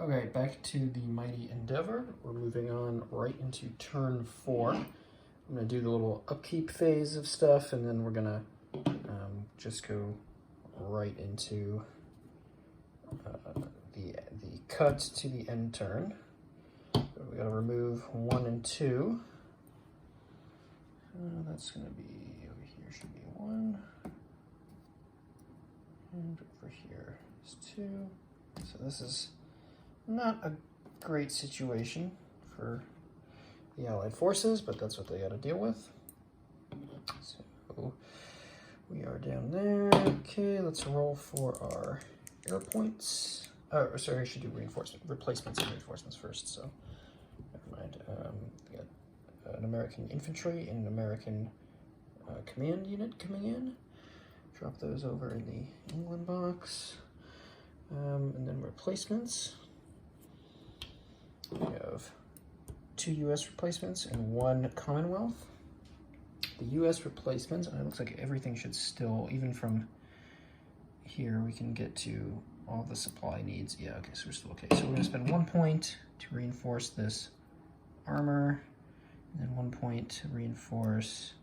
Okay, back to the Mighty Endeavor. We're moving on right into turn 4. I'm going to do the little upkeep phase of stuff, and then we're going to just go right into the cut to the end turn. So we got to remove 1 and 2. That's going to be over here, should be 1. And over here is 2. So this is not a great situation for the Allied forces, but that's what they got to deal with. So we are down there. Okay, let's roll for our air points. Oh, sorry, I should do replacements and reinforcements first. So never mind. We got an American infantry and an American command unit coming in. Drop those over in the England box. And then replacements. We have 2 U.S. replacements and 1 Commonwealth. The U.S. replacements, and it looks like everything should still, even from here, we can get to all the supply needs. Yeah, okay, so we're still okay. So we're going to spend 1 point to reinforce this armor, and then 1 point to reinforce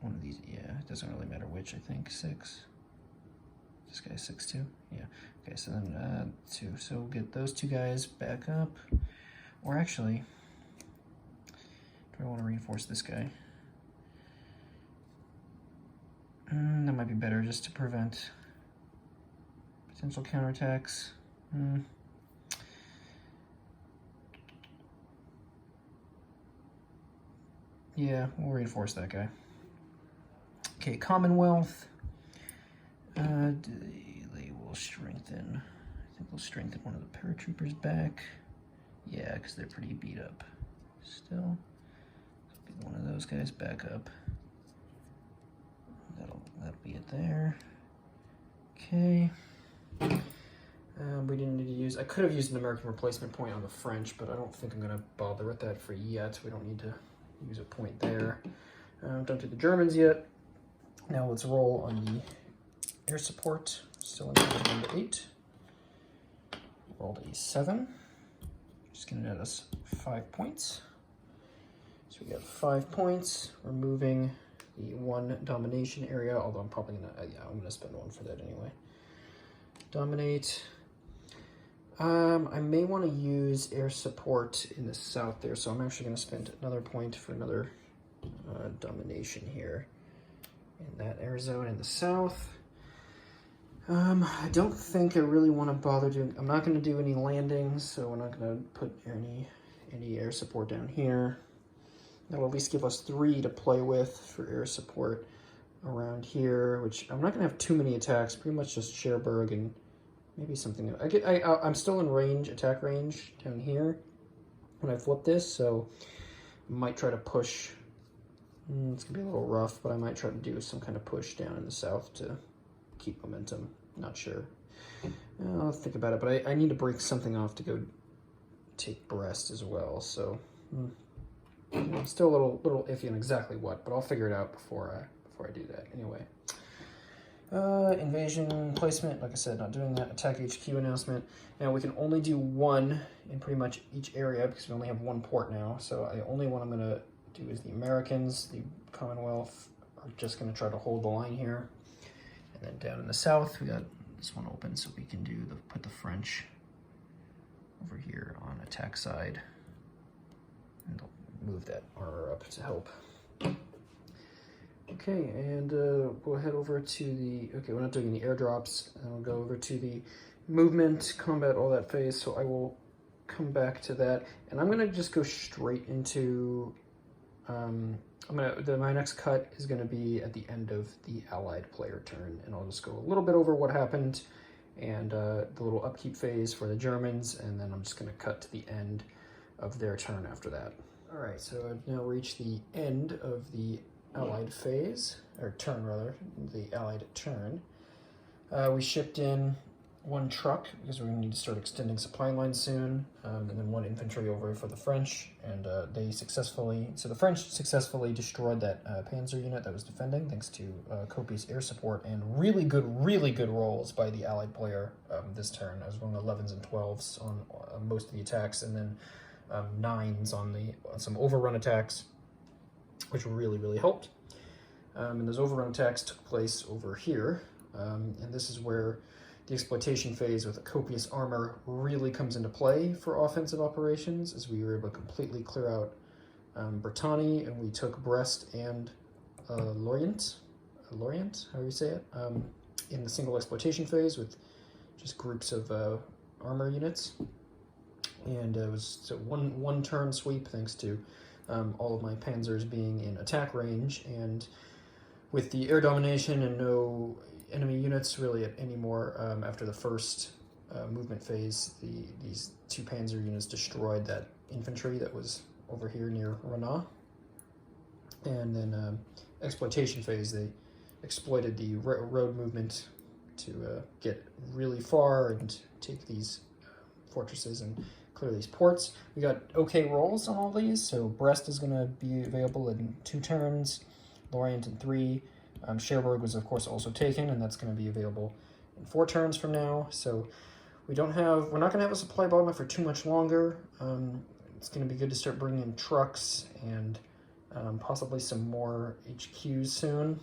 one of these. Yeah, it doesn't really matter which, I think. 6. This guy's 6 too? Yeah. Okay, so then 2. So we'll get those 2 guys back up. Or actually, do I want to reinforce this guy? That might be better just to prevent potential counterattacks. Yeah, we'll reinforce that guy. Okay, Commonwealth. They will strengthen. I think we'll strengthen one of the paratroopers back. Yeah, because they're pretty beat up still. Get one of those guys back up. That'll be it there. Okay. We didn't need to use. I could have used an American replacement point on the French, but I don't think I'm going to bother with that for yet. We don't need to use a point there. Don't do the Germans yet. Now let's roll on the air support. Still in 1 to 8. Rolled a 7. Just going to net us 5 points. So we got 5 points. We're moving the 1 domination area, although I'm probably going to, yeah, I'm going to spend 1 for that anyway. Dominate. I may want to use air support in the south there, so I'm actually going to spend another point for another domination here in that air zone in the south. I don't think I really want to bother doing. I'm not going to do any landings, so we're not going to put any air support down here. That'll at least give us 3 to play with for air support around here, which I'm not going to have too many attacks. Pretty much just Cherbourg and maybe something. I'm still in range, attack range down here when I flip this, so I might try to push. It's gonna be a little rough, but I might try to do some kind of push down in the south to keep momentum. Not sure. I'll think about it, but I need to break something off to go take Brest as well. So I'm still a little iffy on exactly what, but I'll figure it out before I do that. Anyway, invasion placement. Like I said, not doing that. Attack HQ announcement. Now we can only do 1 in pretty much each area because we only have 1 port now. So the only one I'm gonna do is the Americans. The Commonwealth are just gonna try to hold the line here. And then down in the south, we got this one open, so we can put the French over here on attack side, and I'll move that armor up to help. Okay, and we'll head over to the. Okay, we're not doing any airdrops, and we'll go over to the movement, combat, all that phase. So I will come back to that, and I'm gonna just go straight into. My next cut is going to be at the end of the Allied player turn, and I'll just go a little bit over what happened and the little upkeep phase for the Germans, and then I'm just going to cut to the end of their turn after that. All right, so I've now reached the end of the Allied phase, or turn rather, the Allied turn. We shipped in one truck because we're going to need to start extending supply lines soon, and then one infantry over for the French, and the French successfully destroyed that panzer unit that was defending thanks to copious air support and really good rolls by the Allied player this turn. I was rolling 11s and 12s on most of the attacks, and then 9s on some overrun attacks, which really helped. And those overrun attacks took place over here, and this is where the exploitation phase with a copious armor really comes into play for offensive operations, as we were able to completely clear out Brittany, and we took Brest and Lorient, how do you say it, in the single exploitation phase with just groups of armor units. And it was a one turn sweep thanks to all of my panzers being in attack range, and with the air domination and no enemy units really anymore after the first movement phase, these two panzer units destroyed that infantry that was over here near Rennes. And then exploitation phase, they exploited the road movement to get really far and take these fortresses and clear these ports. We got okay rolls on all these, so Brest is going to be available in 2 turns, Lorient in 3. Cherbourg was of course also taken, and that's going to be available in 4 turns from now. So we're not going to have a supply bottleneck for too much longer. It's going to be good to start bringing in trucks and possibly some more HQs soon,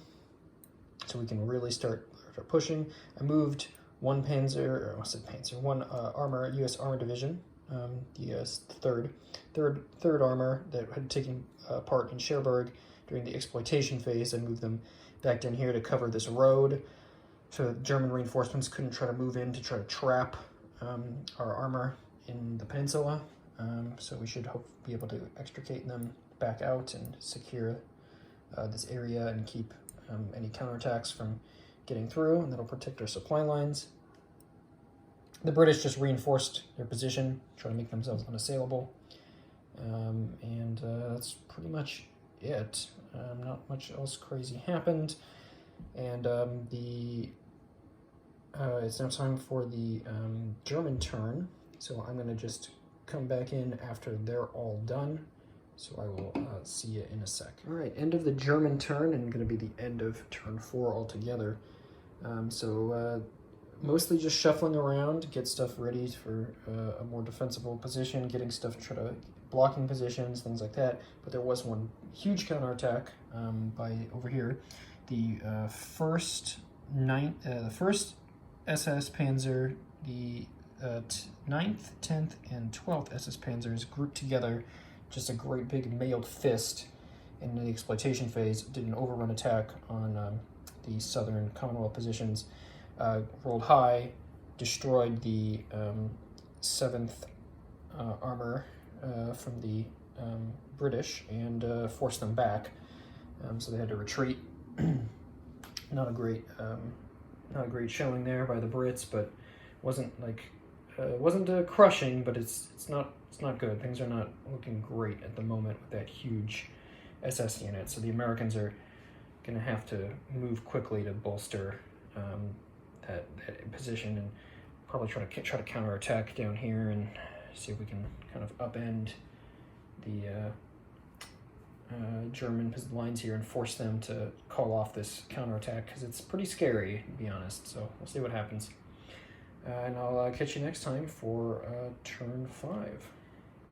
so we can really start pushing. I moved one armor, U.S. Armor Division, the third armor that had taken part in Cherbourg during the exploitation phase. I moved them back down here to cover this road, so that German reinforcements couldn't try to move in to try to trap our armor in the peninsula. So we should be able to extricate them back out and secure this area and keep any counterattacks from getting through, and that'll protect our supply lines. The British just reinforced their position, trying to make themselves unassailable, and that's pretty much it. Not much else crazy happened, and it's now time for the German turn, so I'm going to just come back in after they're all done, so I will see you in a sec. All right, end of the German turn, and going to be the end of turn 4 altogether. Mostly just shuffling around to get stuff ready for a more defensible position, getting stuff, blocking positions, things like that. But there was one huge counterattack by over here. The first SS Panzer, the 9th, 10th, and 12th SS Panzers grouped together, just a great big mailed fist in the exploitation phase, did an overrun attack on the southern Commonwealth positions, rolled high, destroyed the 7th armor from the British, and forced them back. So they had to retreat. Not a great showing there by the Brits, but wasn't crushing, but it's not good. Things are not looking great at the moment with that huge SS unit. So the Americans are going to have to move quickly to bolster that position, and probably try to counterattack down here and see if we can kind of upend the German lines here and force them to call off this counterattack, because it's pretty scary, to be honest. So we'll see what happens. And I'll catch you next time for turn 5.